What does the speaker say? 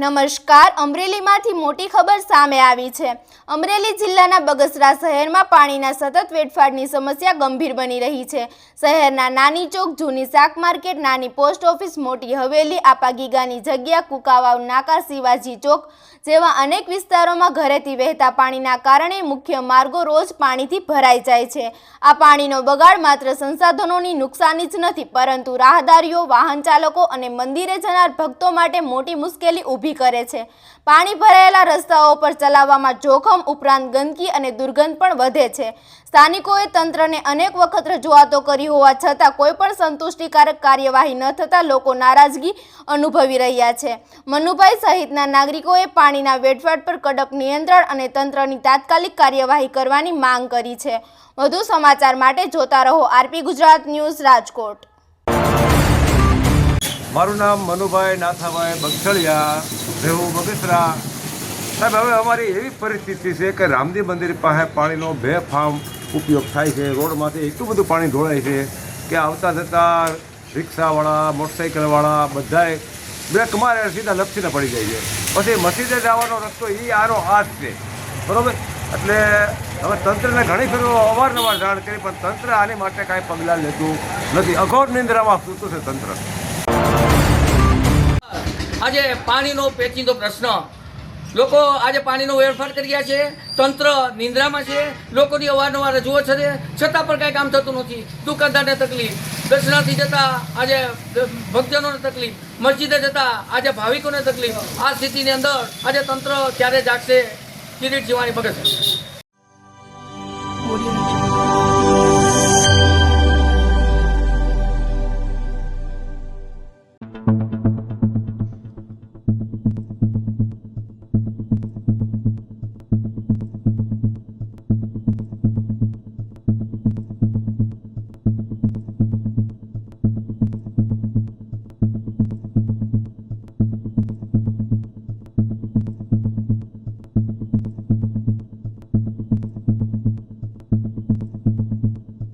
નમસ્કાર, અમરેલીમાંથી મોટી ખબર સામે આવી છે। અમરેલી જિલ્લાના બગસરા શહેરમાં પાણીના સતત વેડફાટની સમસ્યા ગંભીર બની રહી છે। શહેરના નાની ચોક, જૂની શાક માર્કેટ, નાની પોસ્ટ ઓફિસ, મોટી હવેલી, આપાગીગાની જગ્યા, કુકાવાવ નાકા, શિવાજી ચોક જેવા અનેક વિસ્તારોમાં ઘરેથી વહેતા પાણીના કારણે મુખ્ય માર્ગો રોજ પાણીથી ભરાઈ જાય છે। આ પાણીનો બગાડ માત્ર સંસાધનોની નુકસાની જ નથી, પરંતુ રાહદારીઓ, વાહન ચાલકો અને મંદિરે જનાર ભક્તો માટે મોટી મુશ્કેલી ઊભી કરે છે। પાણી ભરાયેલા રસ્તાઓ પર ચલાવવામાં જોખમ ઉપરાંત ગંદકી અને દુર્ગંધ પણ વધે છે। સ્થાનિકોએ તંત્રને અનેક વખત રજૂઆતો કરી હોવા છતાં કોઈ પણ સંતુષ્ટિકારક કાર્યવાહી ન થતાં લોકો નારાજગી અનુભવી રહ્યા છે। મનુભાઈ સહિતના નાગરિકોએ પાણીના વેડફાટ પર કડક નિયંત્રણ અને તંત્રની તાત્કાલિક કાર્યવાહી કરવાની માંગ કરી છે। વધુ સમાચાર માટે જોતા રહો આરપી ગુજરાત ન્યૂઝ, રાજકોટ। મારું નામ મનુભાઈ નાથાભાઈ બગસળિયા, રહેવું બગસરા। સાહેબ, હવે અમારી એવી પરિસ્થિતિ છે કે રામદેવ મંદિર પાસે પાણીનો બેફામ ઉપયોગ થાય છે। રોડમાંથી એટલું બધું પાણી ઢોળાય છે કે આવતા જતાં રિક્ષાવાળા, મોટરસાઇકલવાળા બધાએ બ્રેક મારે સીધા લપસીને પડી જાય છે। પછી મસ્જિદે જવાનો રસ્તો એ આનો આ જ છે, બરાબર। એટલે હવે તંત્રને ઘણી ફેરો અવારનવાર જાણ કરી, પણ તંત્ર આની માટે કાંઈ પગલાં લેતું નથી। અઘોર નિંદ્રામાં સૂતું છે તંત્ર। આજે પાણીનો પેચીદો પ્રશ્ન, લોકો આજે પાણીનો વેડફાટ કરી રહ્યા છે। તંત્ર નિંદ્રામાં છે, લોકોની અવારનવાર રજૂઆત છે, છતાં પણ કાંઈ કામ થતું નથી। દુકાનદારને તકલીફ, દર્શનાર્થી જતા આજે ભક્તજનોને તકલીફ, મસ્જિદે જતા આજે ભાવિકોને તકલીફ। આ સ્થિતિની અંદર આજે તંત્ર ક્યારે જાગશે? કિરીટ જીવાણી, બગસરા।